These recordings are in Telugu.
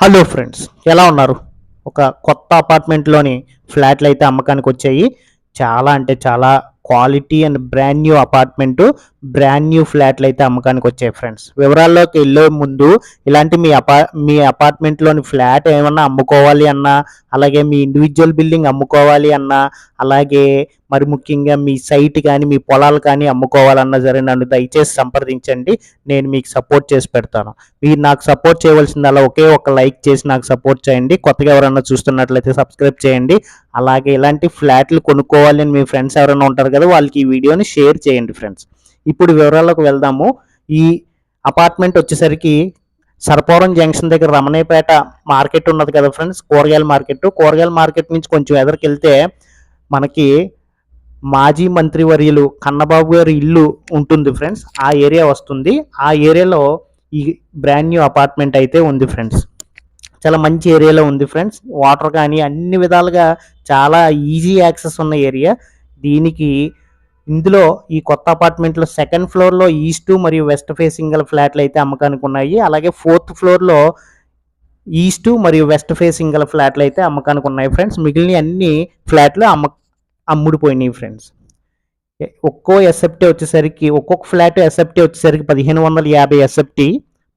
హలో ఫ్రెండ్స్, ఎలా ఉన్నారు? ఒక కొత్త అపార్ట్మెంట్లోని ఫ్లాట్లు అయితే అమ్మకానికి వచ్చాయి. చాలా అంటే చాలా quality and brand new apartment, brand new ఫ్లాట్లు అయితే అమ్మకానికి వచ్చాయి ఫ్రెండ్స్. వివరాల్లోకి వెళ్ళే ముందు ఇలాంటి మీ అపార్ట్మెంట్లోని ఫ్లాట్ ఏమన్నా అమ్ముకోవాలి అన్నా, అలాగే మీ ఇండివిజువల్ బిల్డింగ్ అమ్ముకోవాలి అన్నా, అలాగే మరి ముఖ్యంగా మీ సైట్ కానీ మీ పొలాలు కానీ అమ్ముకోవాలన్నా సరే నన్ను దయచేసి సంప్రదించండి. నేను మీకు సపోర్ట్ చేసి పెడతాను. మీరు నాకు సపోర్ట్ చేయవలసిందల్లా ఒకే ఒక లైక్ చేసి నాకు సపోర్ట్ చేయండి. కొత్తగా ఎవరైనా చూస్తున్నట్లయితే సబ్స్క్రైబ్ చేయండి. అలాగే ఇలాంటి ఫ్లాట్లు కొనుక్కోవాలి అని మీ ఫ్రెండ్స్ ఎవరైనా ఉంటారు కదా, వాళ్ళకి ఈ వీడియోని షేర్ చేయండి ఫ్రెండ్స్. ఇప్పుడు వివరాల్లోకి వెళ్దాము. ఈ అపార్ట్మెంట్ వచ్చేసరికి సర్పవరం జంక్షన్ దగ్గర రమణయ్యపేట మార్కెట్ ఉన్నది కదా ఫ్రెండ్స్, కూరగాయల మార్కెట్ నుంచి కొంచెం ఎదరికెళ్తే మనకి మాజీ మంత్రివర్యులు కన్నబాబు గారి ఇల్లు ఉంటుంది ఫ్రెండ్స్. ఆ ఏరియా వస్తుంది. ఆ ఏరియాలో ఈ బ్రాండ్ న్యూ అపార్ట్మెంట్ అయితే ఉంది ఫ్రెండ్స్. చాలా మంచి ఏరియాలో ఉంది ఫ్రెండ్స్. వాటర్ కానీ అన్ని విధాలుగా చాలా ఈజీ యాక్సెస్ ఉన్న ఏరియా. దీనికి ఇందులో ఈ కొత్త అపార్ట్మెంట్లో సెకండ్ ఫ్లోర్లో ఈస్ట్ మరియు వెస్ట్ ఫేసింగ్ గల ఫ్లాట్లు అయితే అమ్మకానికి ఉన్నాయి. అలాగే ఫోర్త్ ఫ్లోర్లో ఈస్ట్ మరియు వెస్ట్ ఫేసింగ్ గల ఫ్లాట్లు అయితే అమ్మకానికి ఉన్నాయి ఫ్రెండ్స్. మిగిలిన అన్ని ఫ్లాట్లు అమ్ముడిపోయినాయి ఫ్రెండ్స్. ఒక్కొక్క ఫ్లాట్ ఎస్ఎఫ్టీ వచ్చేసరికి 1550 ఎస్ఎఫ్టీ,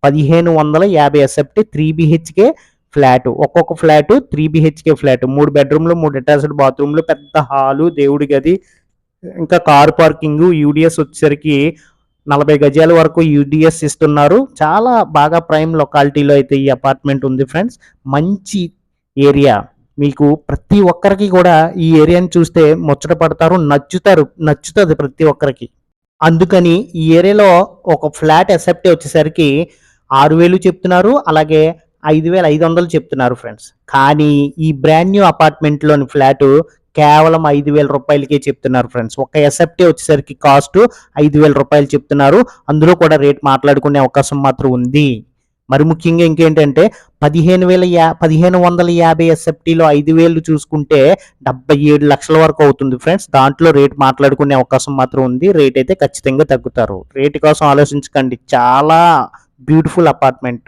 1550 ఎస్ఎఫ్టీ 3 బిహెచ్కే ఫ్లాట్. ఒక్కొక్క ఫ్లాట్ 3 బిహెచ్కే ఫ్లాట్, 3 బెడ్రూమ్లు, 3 అటాచ్డ్ బాత్రూమ్లు, పెద్ద హాలు, దేవుడి గది, ఇంకా కార్ పార్కింగ్. యూడిఎస్ వచ్చేసరికి 40 గజాల వరకు యూడిఎస్ ఇస్తున్నారు. చాలా బాగా ప్రైమ్ లొకాలిటీలో అయితే ఈ అపార్ట్మెంట్ ఉంది ఫ్రెండ్స్. మంచి ఏరియా. మీకు ప్రతి ఒక్కరికి కూడా ఈ ఏరియాని చూస్తే ముచ్చట పడతారు, నచ్చుతుంది ప్రతి ఒక్కరికి. అందుకని ఈ ఏరియాలో ఒక ఫ్లాట్ ఎస్ఎఫ్టీ వచ్చేసరికి 6000 చెప్తున్నారు, అలాగే 5500 చెప్తున్నారు ఫ్రెండ్స్. కానీ ఈ బ్రాండ్ న్యూ అపార్ట్మెంట్లోని ఫ్లాట్ కేవలం 5000 రూపాయలకే చెప్తున్నారు ఫ్రెండ్స్. ఒక ఎస్ఎఫ్టీ వచ్చేసరికి కాస్ట్ 5000 రూపాయలు చెప్తున్నారు. అందులో కూడా రేట్ మాట్లాడుకునే అవకాశం మాత్రం ఉంది. మరి ముఖ్యంగా ఇంకేంటంటే 1550 ఎస్ఎఫ్టీలో 5000 చూసుకుంటే 77 లక్షల వరకు అవుతుంది ఫ్రెండ్స్. దాంట్లో రేట్ మాట్లాడుకునే అవకాశం మాత్రం ఉంది. రేట్ అయితే ఖచ్చితంగా తగ్గుతారు. రేట్ కోసం ఆలోచించకండి. చాలా బ్యూటిఫుల్ అపార్ట్మెంట్.